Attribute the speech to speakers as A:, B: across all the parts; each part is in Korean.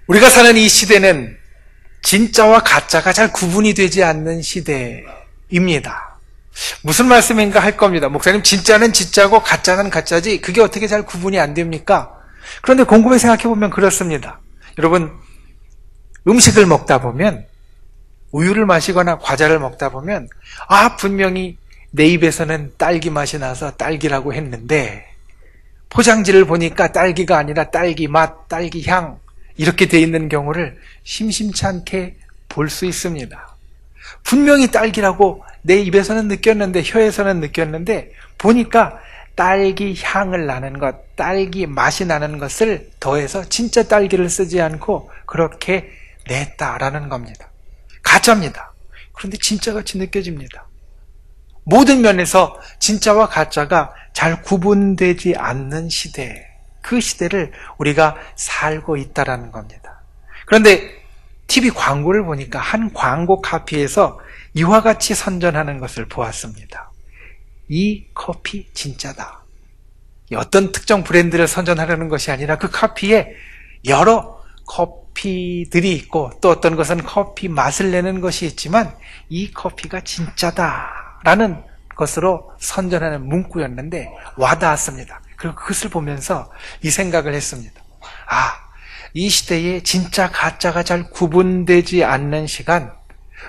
A: 우리가 사는 이 시대는 진짜와 가짜가 잘 구분이 되지 않는 시대입니다. 무슨 말씀인가 할 겁니다. 목사님, 진짜는 진짜고 가짜는 가짜지 그게 어떻게 잘 구분이 안 됩니까? 그런데 곰곰이 생각해 보면 그렇습니다. 여러분, 음식을 먹다 보면, 우유를 마시거나 과자를 먹다 보면 분명히 내 입에서는 딸기 맛이 나서 딸기라고 했는데 포장지를 보니까 딸기가 아니라 딸기 맛, 딸기 향 이렇게 돼 있는 경우를 심심치 않게 볼 수 있습니다. 분명히 딸기라고 내 입에서는 느꼈는데, 혀에서는 느꼈는데 보니까 딸기 향을 나는 것, 딸기 맛이 나는 것을 더해서 진짜 딸기를 쓰지 않고 그렇게 냈다라는 겁니다. 가짜입니다. 그런데 진짜같이 느껴집니다. 모든 면에서 진짜와 가짜가 잘 구분되지 않는 시대, 그 시대를 우리가 살고 있다라는 겁니다. 그런데 TV 광고를 보니까 한 광고 카피에서 이와 같이 선전하는 것을 보았습니다. 이 커피 진짜다. 어떤 특정 브랜드를 선전하려는 것이 아니라 그 카피에 여러 커피들이 있고 또 어떤 것은 커피 맛을 내는 것이 있지만 이 커피가 진짜다라는 것으로 선전하는 문구였는데 와닿았습니다. 그리고 그것을 보면서 이 생각을 했습니다. 이 시대에 진짜 가짜가 잘 구분되지 않는 시간,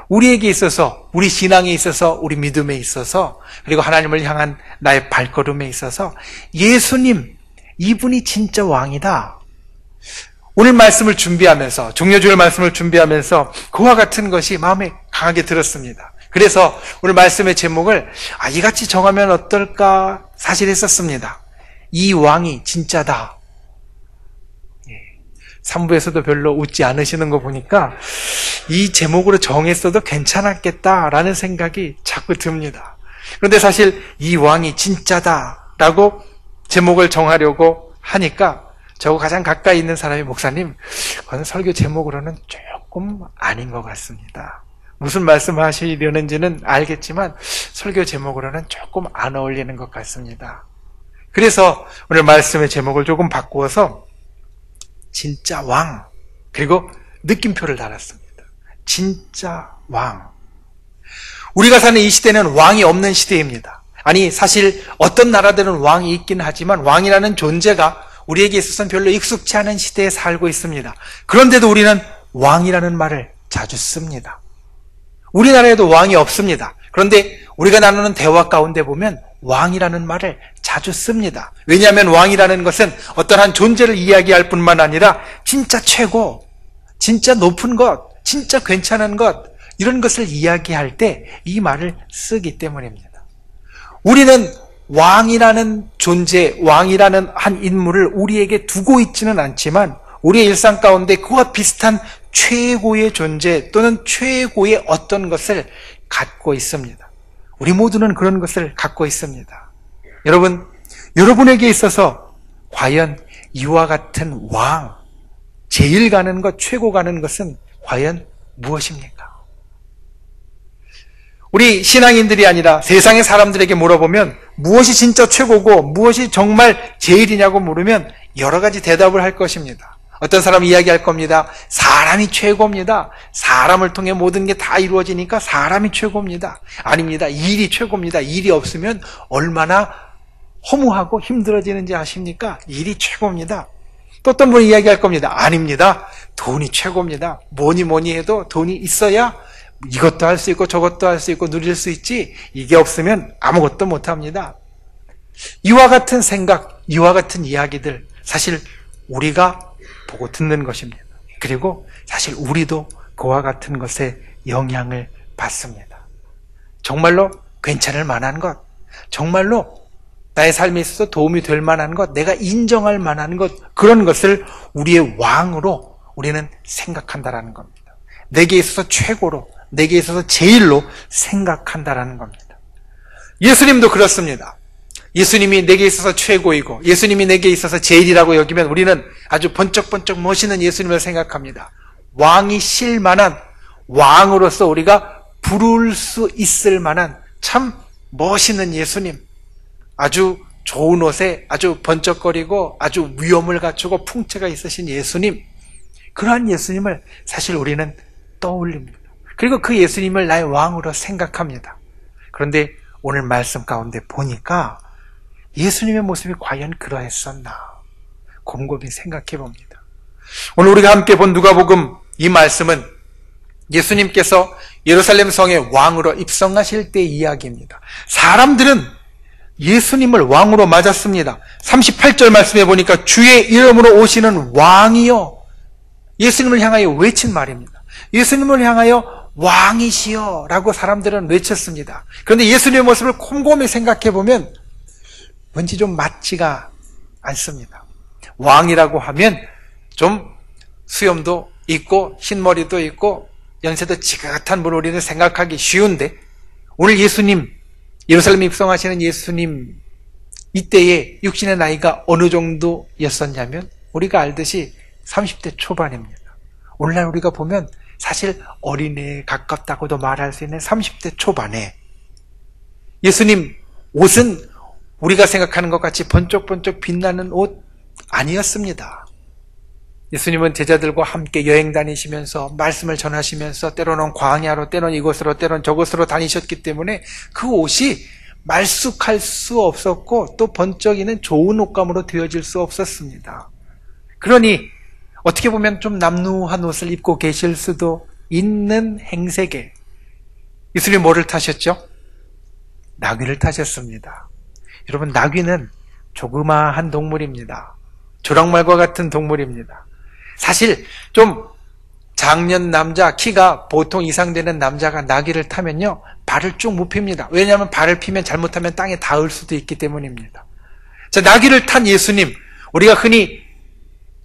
A: 우리에게 있어서, 우리 신앙에 있어서, 우리 믿음에 있어서, 그리고 하나님을 향한 나의 발걸음에 있어서 예수님, 이분이 진짜 왕이다. 오늘 말씀을 준비하면서, 종려주일 말씀을 준비하면서 그와 같은 것이 마음에 강하게 들었습니다. 그래서 오늘 말씀의 제목을 이같이 정하면 어떨까 사실 했었습니다. 이 왕이 진짜다. 3부에서도 별로 웃지 않으시는 거 보니까 이 제목으로 정했어도 괜찮았겠다라는 생각이 자꾸 듭니다. 그런데 사실 이 왕이 진짜다라고 제목을 정하려고 하니까 저하고 가장 가까이 있는 사람이 목사님, 그건 설교 제목으로는 조금 아닌 것 같습니다. 무슨 말씀하시려는지는 알겠지만 설교 제목으로는 조금 안 어울리는 것 같습니다. 그래서 오늘 말씀의 제목을 조금 바꾸어서 진짜 왕, 그리고 느낌표를 달았습니다. 진짜 왕. 우리가 사는 이 시대는 왕이 없는 시대입니다. 아니, 사실 어떤 나라들은 왕이 있긴 하지만 왕이라는 존재가 우리에게 있어서는 별로 익숙치 않은 시대에 살고 있습니다. 그런데도 우리는 왕이라는 말을 자주 씁니다. 우리나라에도 왕이 없습니다. 그런데 우리가 나누는 대화 가운데 보면 왕이라는 말을 자주 씁니다. 왜냐하면 왕이라는 것은 어떤 한 존재를 이야기할 뿐만 아니라 진짜 최고, 진짜 높은 것, 진짜 괜찮은 것, 이런 것을 이야기할 때 이 말을 쓰기 때문입니다. 우리는 왕이라는 존재, 왕이라는 한 인물을 우리에게 두고 있지는 않지만 우리의 일상 가운데 그와 비슷한 최고의 존재 또는 최고의 어떤 것을 갖고 있습니다. 우리 모두는 그런 것을 갖고 있습니다. 여러분, 여러분에게 있어서 과연 이와 같은 왕, 제일 가는 것, 최고 가는 것은 과연 무엇입니까? 우리 신앙인들이 아니라 세상의 사람들에게 물어보면 무엇이 진짜 최고고 무엇이 정말 제일이냐고 물으면 여러 가지 대답을 할 것입니다. 어떤 사람은 이야기할 겁니다. 사람이 최고입니다. 사람을 통해 모든 게 다 이루어지니까 사람이 최고입니다. 아닙니다. 일이 최고입니다. 일이 없으면 얼마나 허무하고 힘들어지는지 아십니까? 일이 최고입니다. 또 어떤 분이 이야기할 겁니다. 아닙니다. 돈이 최고입니다. 뭐니 해도 돈이 있어야 이것도 할 수 있고 저것도 할 수 있고 누릴 수 있지, 이게 없으면 아무것도 못합니다. 이와 같은 생각, 이와 같은 이야기들, 사실 우리가 보고 듣는 것입니다. 그리고 사실 우리도 그와 같은 것에 영향을 받습니다. 정말로 괜찮을 만한 것, 정말로 나의 삶에 있어서 도움이 될 만한 것, 내가 인정할 만한 것, 그런 것을 우리의 왕으로 우리는 생각한다라는 겁니다. 내게 있어서 최고로, 내게 있어서 제일로 생각한다라는 겁니다. 예수님도 그렇습니다. 예수님이 내게 있어서 최고이고 예수님이 내게 있어서 제일이라고 여기면 우리는 아주 번쩍번쩍 멋있는 예수님을 생각합니다. 왕이 실 만한, 왕으로서 우리가 부를 수 있을 만한 참 멋있는 예수님, 아주 좋은 옷에 아주 번쩍거리고 아주 위엄을 갖추고 풍채가 있으신 예수님, 그러한 예수님을 사실 우리는 떠올립니다. 그리고 그 예수님을 나의 왕으로 생각합니다. 그런데 오늘 말씀 가운데 보니까 예수님의 모습이 과연 그러했었나 곰곰이 생각해 봅니다. 오늘 우리가 함께 본 누가복음 이 말씀은 예수님께서 예루살렘 성에 왕으로 입성하실 때 이야기입니다. 사람들은 예수님을 왕으로 맞았습니다. 38절 말씀해 보니까 주의 이름으로 오시는 왕이요. 예수님을 향하여 외친 말입니다. 예수님을 향하여 왕이시여 라고 사람들은 외쳤습니다. 그런데 예수님의 모습을 곰곰이 생각해 보면 왠지 좀 맞지가 않습니다. 왕이라고 하면 좀 수염도 있고 흰머리도 있고 연세도 지긋한 분을 우리는 생각하기 쉬운데 오늘 예수님, 예루살렘에 입성하시는 예수님 이때의 육신의 나이가 어느 정도였었냐면 우리가 알듯이 30대 초반입니다. 오늘날 우리가 보면 사실 어린애에 가깝다고도 말할 수 있는 30대 초반에 예수님 옷은 우리가 생각하는 것 같이 번쩍번쩍 빛나는 옷 아니었습니다. 예수님은 제자들과 함께 여행 다니시면서 말씀을 전하시면서 때로는 광야로 때로는 이곳으로 때로는 저곳으로 다니셨기 때문에 그 옷이 말쑥할 수 없었고 또 번쩍이는 좋은 옷감으로 되어질 수 없었습니다. 그러니 어떻게 보면 좀 남루한 옷을 입고 계실 수도 있는 행색에 예수님이 뭐를 타셨죠? 나귀를 타셨습니다. 여러분, 나귀는 조그마한 동물입니다. 조랑말과 같은 동물입니다. 사실 좀 장년 남자, 키가 보통 이상 되는 남자가 나귀를 타면요 발을 쭉 못 핍니다. 왜냐하면 발을 피면 잘못하면 땅에 닿을 수도 있기 때문입니다. 자, 나귀를 탄 예수님, 우리가 흔히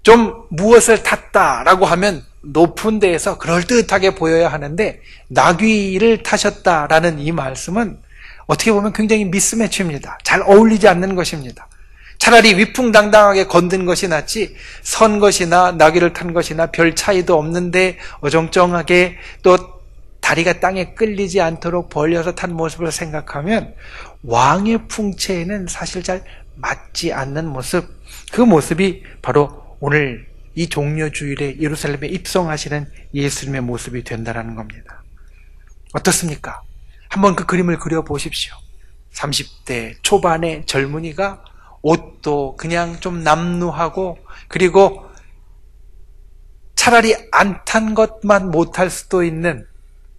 A: 좀 무엇을 탔다라고 하면 높은 데에서 그럴듯하게 보여야 하는데 나귀를 타셨다라는 이 말씀은 어떻게 보면 굉장히 미스매치입니다. 잘 어울리지 않는 것입니다. 차라리 위풍당당하게 건든 것이 낫지 선 것이나 나귀를 탄 것이나 별 차이도 없는데 어정쩡하게 또 다리가 땅에 끌리지 않도록 벌려서 탄 모습을 생각하면 왕의 풍채에는 사실 잘 맞지 않는 모습, 그 모습이 바로 오늘 이 종려주일에 예루살렘에 입성하시는 예수님의 모습이 된다는 겁니다. 어떻습니까? 한번 그 그림을 그려보십시오. 30대 초반의 젊은이가 옷도 그냥 좀 남루하고 그리고 차라리 안 탄 것만 못할 수도 있는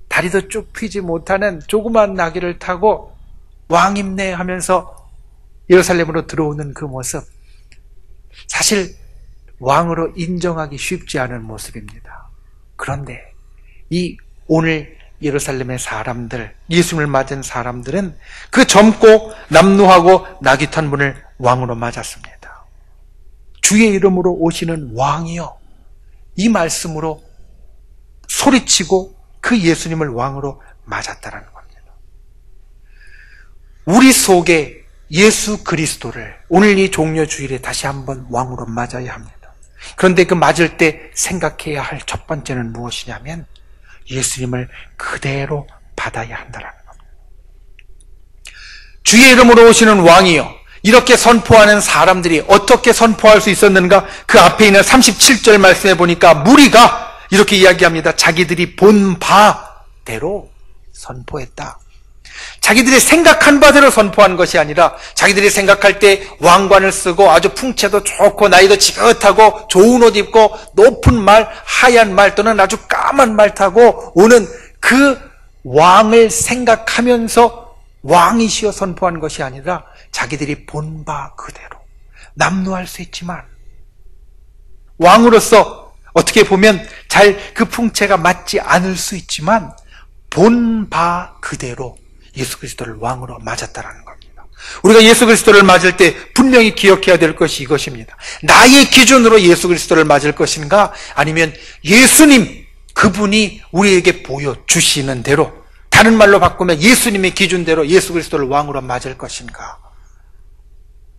A: 다리도 쭉 펴지 못하는 조그만 나귀를 타고 왕입네 하면서 예루살렘으로 들어오는 그 모습, 사실 왕으로 인정하기 쉽지 않은 모습입니다. 그런데 이 오늘 예루살렘의 사람들, 예수님을 맞은 사람들은 그 젊고 남루하고 나귀 탄 분을 왕으로 맞았습니다. 주의 이름으로 오시는 왕이요, 이 말씀으로 소리치고 그 예수님을 왕으로 맞았다는 겁니다. 우리 속에 예수 그리스도를 오늘 이 종려주일에 다시 한번 왕으로 맞아야 합니다. 그런데 그 맞을 때 생각해야 할 첫 번째는 무엇이냐면 예수님을 그대로 받아야 한다는 겁니다. 주의 이름으로 오시는 왕이요, 이렇게 선포하는 사람들이 어떻게 선포할 수 있었는가? 그 앞에 있는 37절 말씀에 보니까 무리가 이렇게 이야기합니다. 자기들이 본 바대로 선포했다. 자기들이 생각한 바대로 선포한 것이 아니라 자기들이 생각할 때 왕관을 쓰고 아주 풍채도 좋고 나이도 지긋하고 좋은 옷 입고 높은 말, 하얀 말 또는 아주 까만 말 타고 오는 그 왕을 생각하면서 왕이시여 선포한 것이 아니라 자기들이 본 바 그대로, 남루할 수 있지만 왕으로서 어떻게 보면 잘 그 풍채가 맞지 않을 수 있지만 본 바 그대로 예수 그리스도를 왕으로 맞았다라는 겁니다. 우리가 예수 그리스도를 맞을 때 분명히 기억해야 될 것이 이것입니다. 나의 기준으로 예수 그리스도를 맞을 것인가? 아니면 예수님 그분이 우리에게 보여주시는 대로, 다른 말로 바꾸면 예수님의 기준대로 예수 그리스도를 왕으로 맞을 것인가?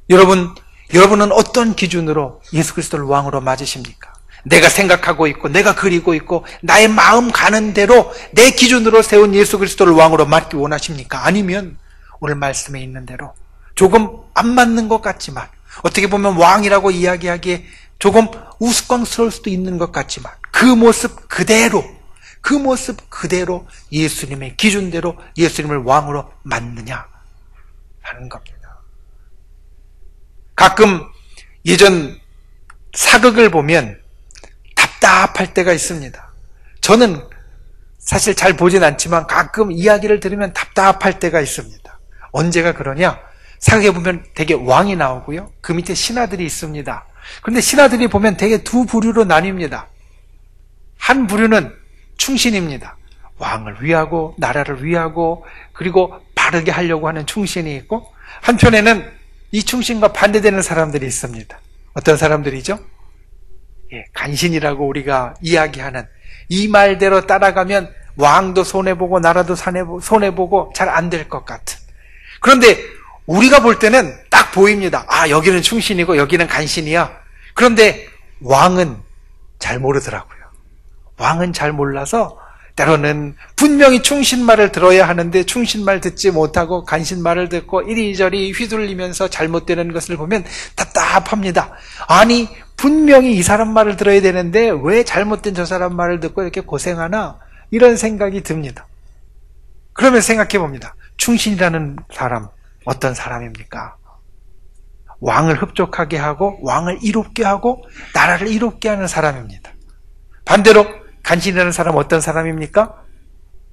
A: 여러분은 어떤 기준으로 예수 그리스도를 왕으로 맞으십니까? 내가 생각하고 있고 내가 그리고 있고 나의 마음 가는 대로 내 기준으로 세운 예수 그리스도를 왕으로 맞기 원하십니까? 아니면 오늘 말씀에 있는 대로 조금 안 맞는 것 같지만 어떻게 보면 왕이라고 이야기하기에 조금 우스꽝스러울 수도 있는 것 같지만 그 모습 그대로 예수님의 기준대로 예수님을 왕으로 맞느냐 하는 겁니다. 가끔 예전 사극을 보면 답답할 때가 있습니다. 저는 사실 잘 보진 않지만 가끔 이야기를 들으면 답답할 때가 있습니다. 언제가 그러냐? 사극에 보면 되게 왕이 나오고요. 그 밑에 신하들이 있습니다. 그런데 신하들이 보면 되게 두 부류로 나뉩니다. 한 부류는 충신입니다. 왕을 위하고 나라를 위하고 그리고 바르게 하려고 하는 충신이 있고, 한편에는 이 충신과 반대되는 사람들이 있습니다. 어떤 사람들이죠? 간신이라고 우리가 이야기하는, 이 말대로 따라가면 왕도 손해보고 나라도 손해보고 잘 안 될 것 같은. 그런데 우리가 볼 때는 딱 보입니다. 아, 여기는 충신이고 여기는 간신이야. 그런데 왕은 잘 모르더라고요. 왕은 잘 몰라서 때로는 분명히 충신 말을 들어야 하는데 충신 말 듣지 못하고 간신 말을 듣고 이리저리 휘둘리면서 잘못되는 것을 보면 답답합니다. 아니, 분명히 이 사람 말을 들어야 되는데 왜 잘못된 저 사람 말을 듣고 이렇게 고생하나? 이런 생각이 듭니다. 그러면 생각해 봅니다. 충신이라는 사람 어떤 사람입니까? 왕을 흡족하게 하고 왕을 이롭게 하고 나라를 이롭게 하는 사람입니다. 반대로 간신이라는 사람 어떤 사람입니까?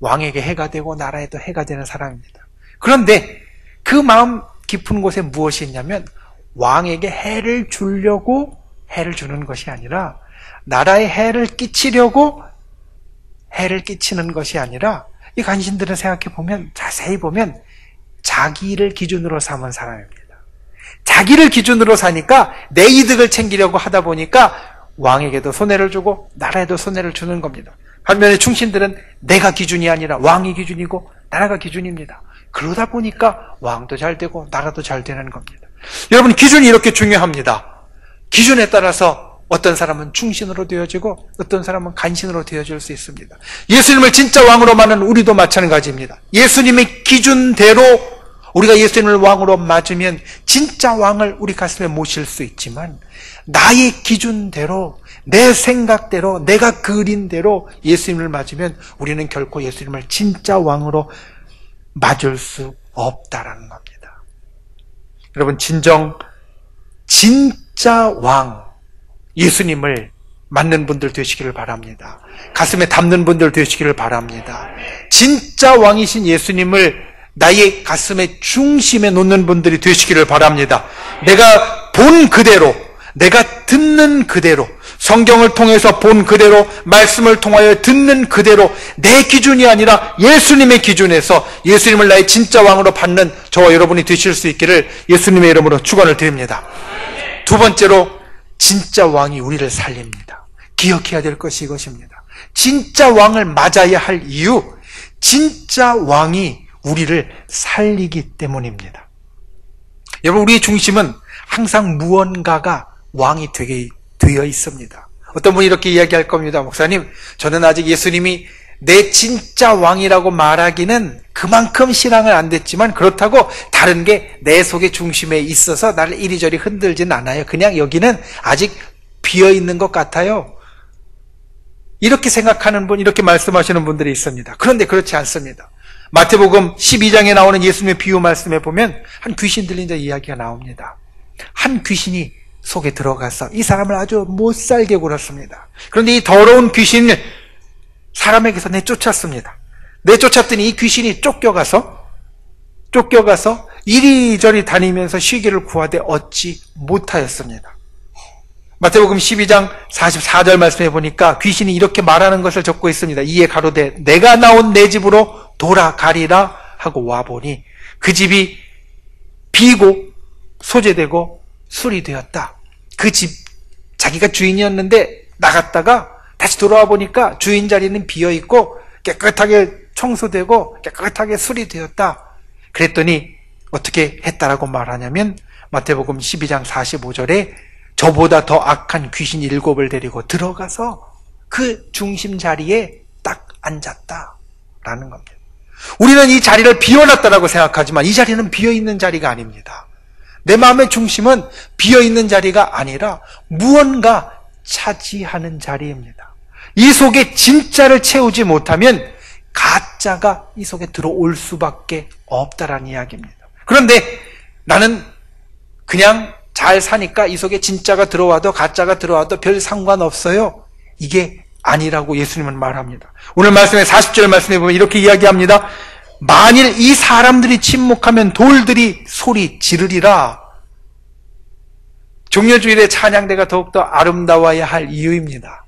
A: 왕에게 해가 되고 나라에도 해가 되는 사람입니다. 그런데 그 마음 깊은 곳에 무엇이 있냐면 왕에게 해를 주려고 해를 주는 것이 아니라, 나라에 해를 끼치려고 해를 끼치는 것이 아니라, 이 간신들은 생각해 보면, 자세히 보면 자기를 기준으로 삼은 사람입니다. 자기를 기준으로 사니까 내 이득을 챙기려고 하다 보니까 왕에게도 손해를 주고 나라에도 손해를 주는 겁니다. 반면에 충신들은 내가 기준이 아니라 왕이 기준이고 나라가 기준입니다. 그러다 보니까 왕도 잘 되고 나라도 잘 되는 겁니다. 여러분, 기준이 이렇게 중요합니다. 기준에 따라서 어떤 사람은 충신으로 되어지고 어떤 사람은 간신으로 되어질 수 있습니다. 예수님을 진짜 왕으로 맞는 우리도 마찬가지입니다. 예수님의 기준대로 우리가 예수님을 왕으로 맞으면 진짜 왕을 우리 가슴에 모실 수 있지만, 나의 기준대로, 내 생각대로, 내가 그린 대로 예수님을 맞으면 우리는 결코 예수님을 진짜 왕으로 맞을 수 없다라는 겁니다. 여러분, 진짜 왕 예수님을 맞는 분들 되시기를 바랍니다. 가슴에 담는 분들 되시기를 바랍니다. 진짜 왕이신 예수님을 나의 가슴의 중심에 놓는 분들이 되시기를 바랍니다. 내가 본 그대로, 내가 듣는 그대로, 성경을 통해서 본 그대로, 말씀을 통하여 듣는 그대로, 내 기준이 아니라 예수님의 기준에서 예수님을 나의 진짜 왕으로 받는 저와 여러분이 되실 수 있기를 예수님의 이름으로 축원을 드립니다. 두 번째로, 진짜 왕이 우리를 살립니다. 기억해야 될 것이 이것입니다. 진짜 왕을 맞아야 할 이유, 진짜 왕이 우리를 살리기 때문입니다. 여러분, 우리의 중심은 항상 무언가가 왕이 되어 있습니다. 어떤 분이 이렇게 이야기할 겁니다. 목사님, 저는 아직 예수님이 내 진짜 왕이라고 말하기는 그만큼 신앙을 안 됐지만 그렇다고 다른 게 내 속의 중심에 있어서 나를 이리저리 흔들진 않아요. 그냥 여기는 아직 비어있는 것 같아요. 이렇게 생각하는 분, 이렇게 말씀하시는 분들이 있습니다. 그런데 그렇지 않습니다. 마태복음 12장에 나오는 예수님의 비유 말씀에 보면 한 귀신 들린 자 이야기가 나옵니다. 한 귀신이 속에 들어가서 이 사람을 아주 못살게 굴었습니다. 그런데 이 더러운 귀신을 사람에게서 내쫓았습니다. 내쫓았더니 이 귀신이 쫓겨가서 이리저리 다니면서 쉬기를 구하되 얻지 못하였습니다. 마태복음 12장 44절 말씀해 보니까 귀신이 이렇게 말하는 것을 적고 있습니다. 이에 가로되 내가 나온 내 집으로 돌아가리라 하고 와보니 그 집이 비고 소재되고 술이 되었다. 그 집, 자기가 주인이었는데 나갔다가 다시 돌아와 보니까 주인 자리는 비어있고 깨끗하게 청소되고 깨끗하게 술이 되었다. 그랬더니 어떻게 했다라고 말하냐면 마태복음 12장 45절에 저보다 더 악한 귀신 7을 데리고 들어가서 그 중심 자리에 딱 앉았다라는 겁니다. 우리는 이 자리를 비워놨다라고 생각하지만 이 자리는 비어있는 자리가 아닙니다. 내 마음의 중심은 비어있는 자리가 아니라 무언가 차지하는 자리입니다. 이 속에 진짜를 채우지 못하면 가짜가 이 속에 들어올 수밖에 없다라는 이야기입니다. 그런데 나는 그냥 잘 사니까 이 속에 진짜가 들어와도 가짜가 들어와도 별 상관없어요. 이게 아니라고 예수님은 말합니다. 오늘 말씀에 40절 말씀에 보면 이렇게 이야기합니다. 만일 이 사람들이 침묵하면 돌들이 소리 지르리라. 종려주일의 찬양대가 더욱더 아름다워야 할 이유입니다.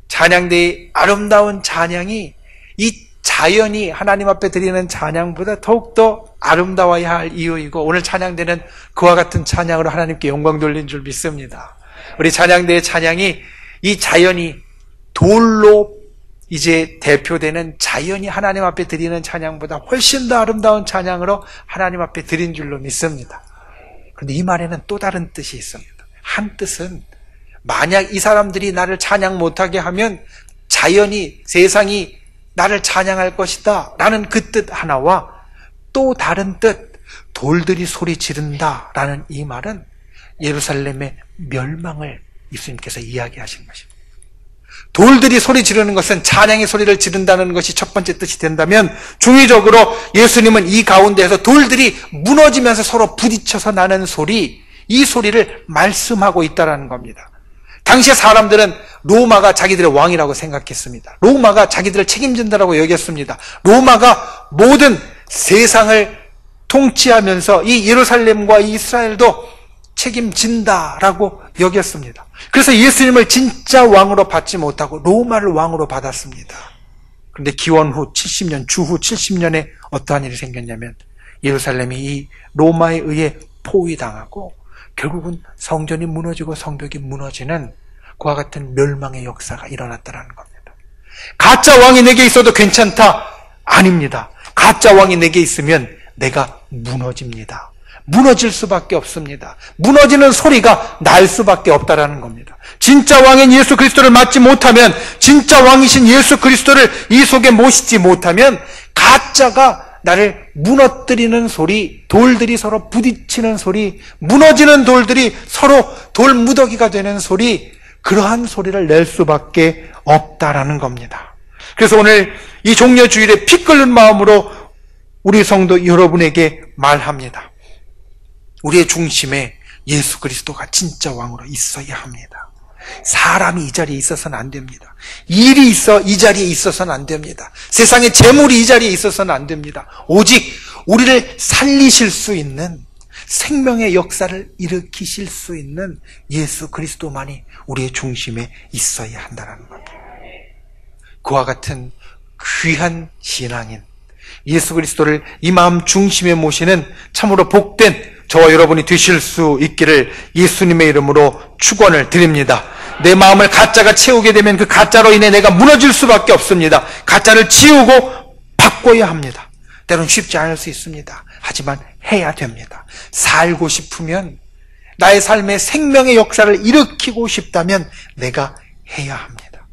A: 찬양대의 아름다운 찬양이 이 자연이 하나님 앞에 드리는 찬양보다 더욱더 아름다워야 할 이유이고, 오늘 찬양대는 그와 같은 찬양으로 하나님께 영광 돌린 줄 믿습니다. 우리 찬양대의 찬양이 이 자연이 돌로 이제 대표되는 자연이 하나님 앞에 드리는 찬양보다 훨씬 더 아름다운 찬양으로 하나님 앞에 드린 줄로 믿습니다. 그런데 이 말에는 또 다른 뜻이 있습니다. 한 뜻은 만약 이 사람들이 나를 찬양 못하게 하면 자연이, 세상이 나를 찬양할 것이다 라는 그 뜻 하나와, 또 다른 뜻, 돌들이 소리 지른다 라는 이 말은 예루살렘의 멸망을 예수님께서 이야기하신 것입니다. 돌들이 소리 지르는 것은 찬양의 소리를 지른다는 것이 첫 번째 뜻이 된다면, 중의적으로 예수님은 이 가운데에서 돌들이 무너지면서 서로 부딪혀서 나는 소리, 이 소리를 말씀하고 있다는 겁니다. 당시의 사람들은 로마가 자기들의 왕이라고 생각했습니다. 로마가 자기들을 책임진다라고 여겼습니다. 로마가 모든 세상을 통치하면서 이 예루살렘과 이스라엘도 책임진다라고 여겼습니다. 그래서 예수님을 진짜 왕으로 받지 못하고 로마를 왕으로 받았습니다. 그런데 기원 후 70년, 주후 70년에 어떠한 일이 생겼냐면, 예루살렘이 이 로마에 의해 포위당하고 결국은 성전이 무너지고 성벽이 무너지는 그와 같은 멸망의 역사가 일어났다는 겁니다. 가짜 왕이 내게 있어도 괜찮다? 아닙니다. 가짜 왕이 내게 있으면 내가 무너집니다. 무너질 수밖에 없습니다. 무너지는 소리가 날 수밖에 없다라는 겁니다. 진짜 왕인 예수 그리스도를 맞지 못하면, 진짜 왕이신 예수 그리스도를 이 속에 모시지 못하면 가짜가 나를 무너뜨리는 소리, 돌들이 서로 부딪히는 소리, 무너지는 돌들이 서로 돌무더기가 되는 소리, 그러한 소리를 낼 수밖에 없다라는 겁니다. 그래서 오늘 이 종려주일에 피 끓는 마음으로 우리 성도 여러분에게 말합니다. 우리의 중심에 예수 그리스도가 진짜 왕으로 있어야 합니다. 사람이 이 자리에 있어서는 안 됩니다. 일이 있어 이 자리에 있어서는 안 됩니다. 세상의 재물이 이 자리에 있어서는 안 됩니다. 오직 우리를 살리실 수 있는, 생명의 역사를 일으키실 수 있는 예수 그리스도만이 우리의 중심에 있어야 한다는 겁니다. 그와 같은 귀한 신앙인 예수 그리스도를 이 마음 중심에 모시는 참으로 복된 저와 여러분이 되실 수 있기를 예수님의 이름으로 축원을 드립니다. 내 마음을 가짜가 채우게 되면 그 가짜로 인해 내가 무너질 수밖에 없습니다. 가짜를 지우고 바꿔야 합니다. 때로는 쉽지 않을 수 있습니다. 하지만 해야 됩니다. 살고 싶으면, 나의 삶에 생명의 역사를 일으키고 싶다면 내가 해야 합니다.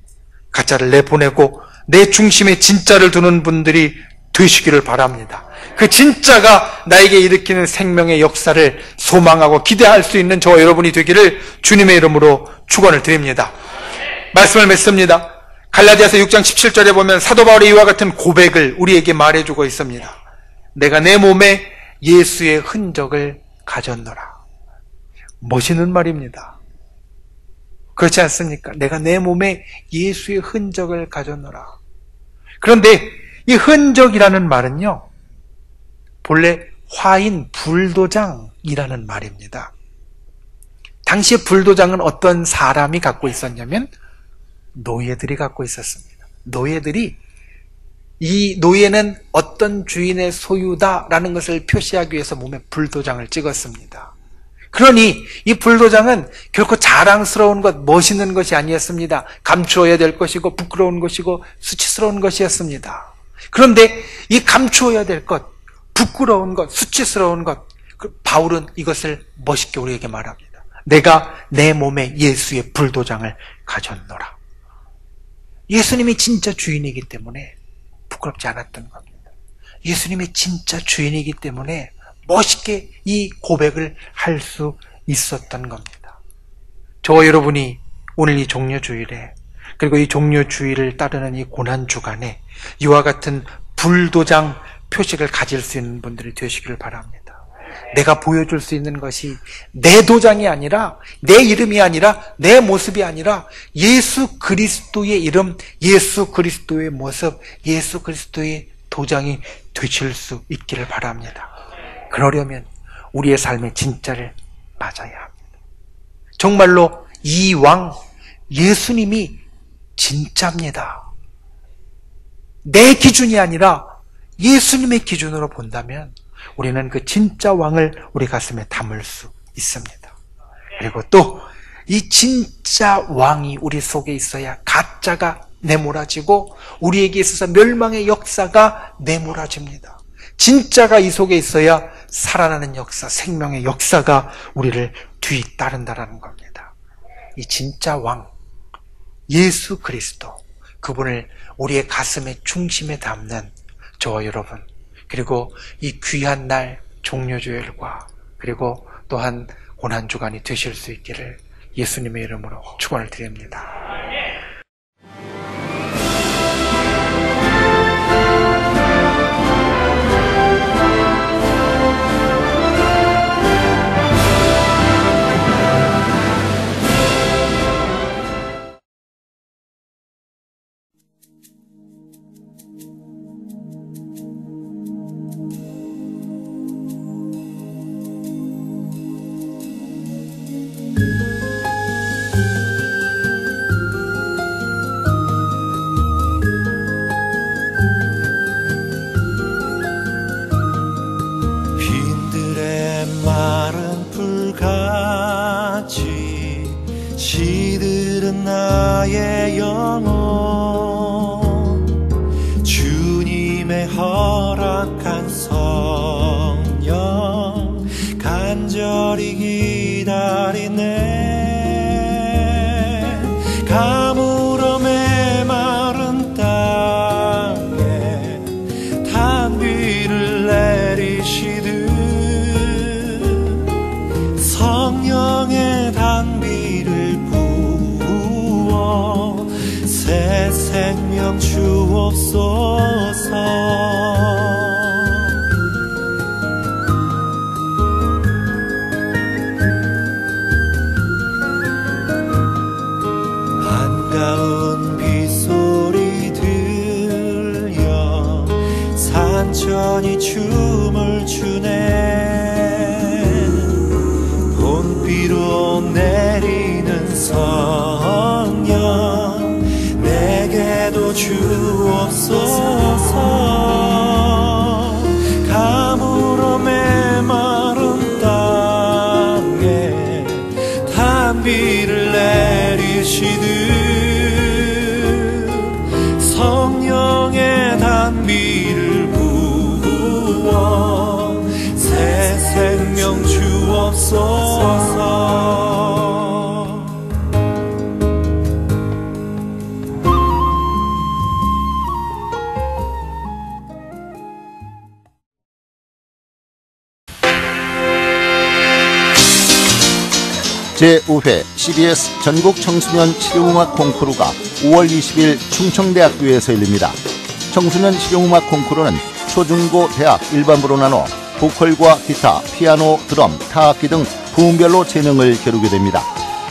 A: 가짜를 내보내고 내 중심에 진짜를 두는 분들이 되시기를 바랍니다. 그 진짜가 나에게 일으키는 생명의 역사를 소망하고 기대할 수 있는 저와 여러분이 되기를 주님의 이름으로 축원을 드립니다. 말씀을 맺습니다. 갈라디아서 6장 17절에 보면 사도 바울이 이와 같은 고백을 우리에게 말해주고 있습니다. 내가 내 몸에 예수의 흔적을 가졌노라. 멋있는 말입니다. 그렇지 않습니까? 내가 내 몸에 예수의 흔적을 가졌노라. 그런데 이 흔적이라는 말은요, 본래 화인 불도장이라는 말입니다. 당시에 불도장은 어떤 사람이 갖고 있었냐면 노예들이 갖고 있었습니다. 노예들이, 이 노예는 어떤 주인의 소유다라는 것을 표시하기 위해서 몸에 불도장을 찍었습니다. 그러니 이 불도장은 결코 자랑스러운 것, 멋있는 것이 아니었습니다. 감추어야 될 것이고 부끄러운 것이고 수치스러운 것이었습니다. 그런데 이 감추어야 될 것, 부끄러운 것, 수치스러운 것, 바울은 이것을 멋있게 우리에게 말합니다. 내가 내 몸에 예수의 불도장을 가졌노라. 예수님이 진짜 주인이기 때문에 부끄럽지 않았던 겁니다. 예수님이 진짜 주인이기 때문에 멋있게 이 고백을 할 수 있었던 겁니다. 저와 여러분이 오늘 이 종료주일에, 그리고 이 종료주일을 따르는 이 고난주간에 이와 같은 불도장 표식을 가질 수 있는 분들이 되시기를 바랍니다. 내가 보여줄 수 있는 것이 내 도장이 아니라, 내 이름이 아니라, 내 모습이 아니라 예수 그리스도의 이름, 예수 그리스도의 모습, 예수 그리스도의 도장이 되실 수 있기를 바랍니다. 그러려면 우리의 삶의 진짜를 맞아야 합니다. 정말로 이 왕 예수님이 진짜입니다. 내 기준이 아니라 예수님의 기준으로 본다면 우리는 그 진짜 왕을 우리 가슴에 담을 수 있습니다. 그리고 또 이 진짜 왕이 우리 속에 있어야 가짜가 내몰아지고 우리에게 있어서 멸망의 역사가 내몰아집니다. 진짜가 이 속에 있어야 살아나는 역사, 생명의 역사가 우리를 뒤따른다는 겁니다. 이 진짜 왕 예수 그리스도, 그분을 우리의 가슴의 중심에 담는 저와 여러분, 그리고 이 귀한 날 종료주일과 그리고 또한 고난주간이 되실 수 있기를 예수님의 이름으로 축원을 드립니다.
B: 마른 풀같이 시들은 나의 영혼, 주님의 허락한 성령 간절히 기다리네. 가물어 메마른 땅에 단비를 내리시듯 성령의 단비를 부어 새 생명 주옵소서. 반가운 빗소리 들려 산천이 춤을 추네. 봄비로 내리는 성령 내게도 주옵소서. 가물어 메마른 땅에 단비를 내리시듯 성령의 단비를 부어 새 생명 주옵소서.
C: 제5회 CBS 전국 청소년 실용음악 콩쿠르가 5월 20일 충청대학교에서 열립니다. 청소년 실용음악 콩쿠르는 초중고 대학 일반부로 나눠 보컬과 기타, 피아노, 드럼, 타악기 등 부문별로 재능을 겨루게 됩니다.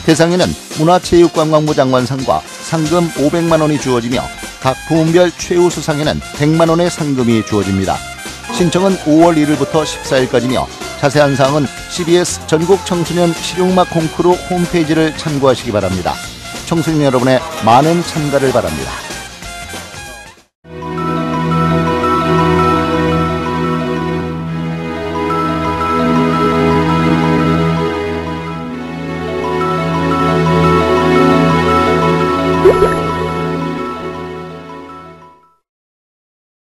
C: 대상에는 문화체육관광부 장관상과 상금 500만 원이 주어지며 각 부문별 최우수상에는 100만 원의 상금이 주어집니다. 신청은 5월 1일부터 14일까지며 자세한 사항은 CBS 전국 청소년 실용음악 콩쿠르 홈페이지를 참고하시기 바랍니다. 청소년 여러분의 많은 참가를 바랍니다.